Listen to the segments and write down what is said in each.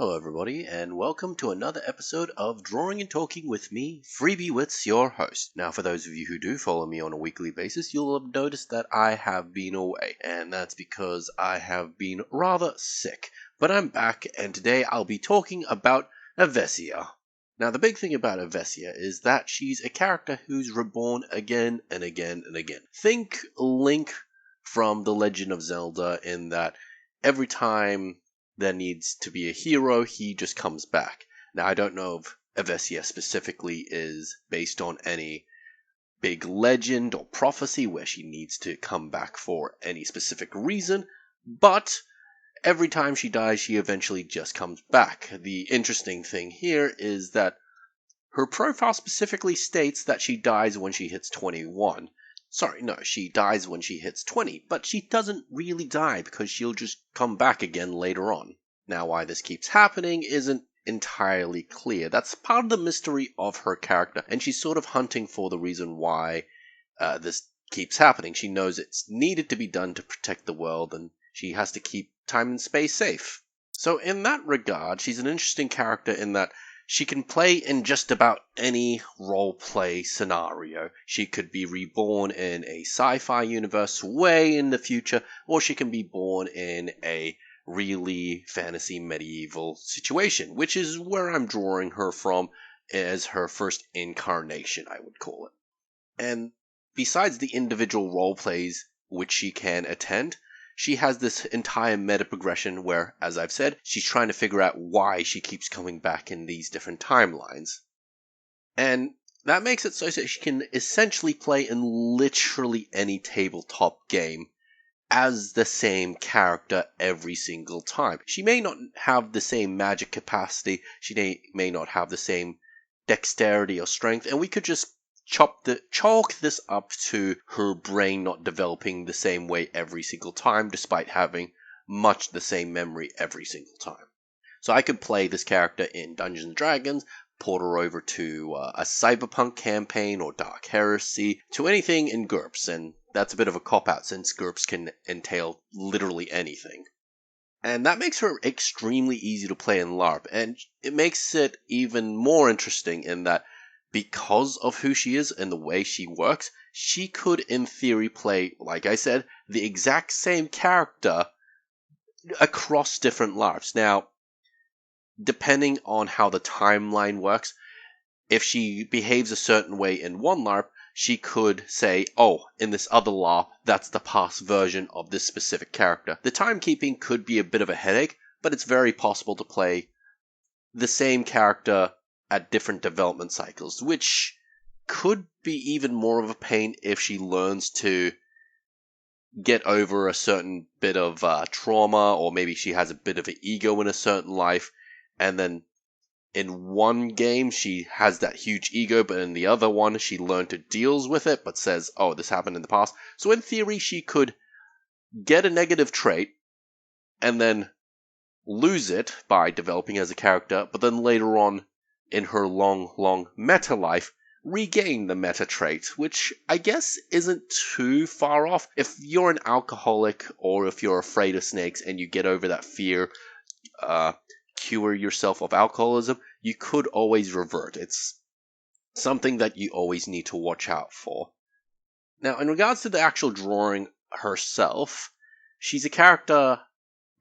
Hello everybody, and welcome to another episode of Drawing and Talking with me, Freebie your host. Now for those of you who do follow me on a weekly basis, you'll have noticed that I have been away, and that's because I have been rather sick. But I'm back, and today I'll be talking about Avessia. Now the big thing about Avessia is that she's a character who's reborn again and again and again. Think Link from The Legend of Zelda in that every time there needs to be a hero, he just comes back. Now, I don't know if Avessia specifically is based on any big legend or prophecy where she needs to come back for any specific reason, but every time she dies, she eventually just comes back. The interesting thing here is that her profile specifically states that she dies when she hits 21. Sorry, no, she dies when she hits 20, but she doesn't really die because she'll just come back again later on. Now, why this keeps happening isn't entirely clear. That's part of the mystery of her character, and she's sort of hunting for the reason why this keeps happening. She knows it's needed to be done to protect the world, and she has to keep time and space safe. So in that regard, she's an interesting character in that she can play in just about any role-play scenario. She could be reborn in a sci-fi universe way in the future, or she can be born in a really fantasy medieval situation, which is where I'm drawing her from as her first incarnation, I would call it. And besides the individual role-plays which she can attend, she has this entire meta progression where, as I've said, she's trying to figure out why she keeps coming back in these different timelines. And that makes it so that she can essentially play in literally any tabletop game as the same character every single time. She may not have the same magic capacity, she may not have the same dexterity or strength, and we could just chalk this up to her brain not developing the same way every single time, despite having much the same memory every single time. So I could play this character in Dungeons & Dragons, port her over to a cyberpunk campaign or Dark Heresy, to anything in GURPS, and that's a bit of a cop-out since GURPS can entail literally anything. And that makes her extremely easy to play in LARP, and it makes it even more interesting in that because of who she is and the way she works, she could in theory play, like I said, the exact same character across different LARPs. Now, depending on how the timeline works, if she behaves a certain way in one LARP, she could say, oh, in this other LARP, that's the past version of this specific character. The timekeeping could be a bit of a headache, but it's very possible to play the same character at different development cycles, which could be even more of a pain if she learns to get over a certain bit of trauma, or maybe she has a bit of an ego in a certain life, and then in one game she has that huge ego, but in the other one she learned to deal with it, but says, oh, this happened in the past. So in theory she could get a negative trait, and then lose it by developing as a character, but then later on in her long meta life, regain the meta trait, which I guess isn't too far off. If you're an alcoholic or if you're afraid of snakes and you get over that fear, cure yourself of alcoholism, you could always revert. It's something that you always need to watch out for. Now, in regards to the actual drawing herself, she's a character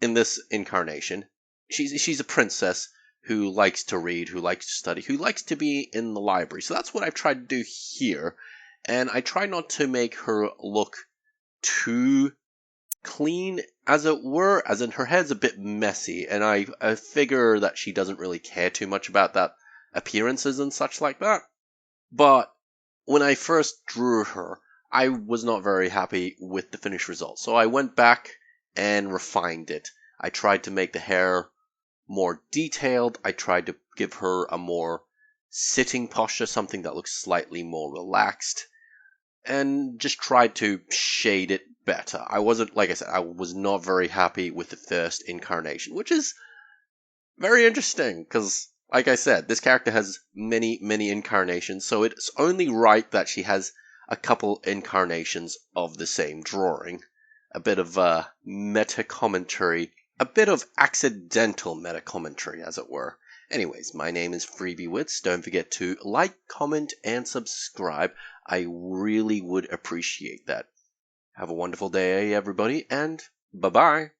in this incarnation. She's a princess who likes to read, who likes to study, who likes to be in the library. So that's what I've tried to do here. And I try not to make her look too clean, as it were, as in her head's a bit messy. And I figure that she doesn't really care too much about that appearances and such like that. But when I first drew her, I was not very happy with the finished result. So I went back and refined it. I tried to make the hair more detailed. I tried to give her a more sitting posture, something that looks slightly more relaxed, and just tried to shade it better. I wasn't, like I said, I was not very happy with the first incarnation, which is very interesting because, like I said, this character has many incarnations, so it's only right that she has a couple incarnations of the same drawing. A bit of meta commentary A bit of accidental meta commentary, as it were. Anyways, my name is Freebie Wits. Don't forget to like, comment, and subscribe. I really would appreciate that. Have a wonderful day, everybody, and bye-bye.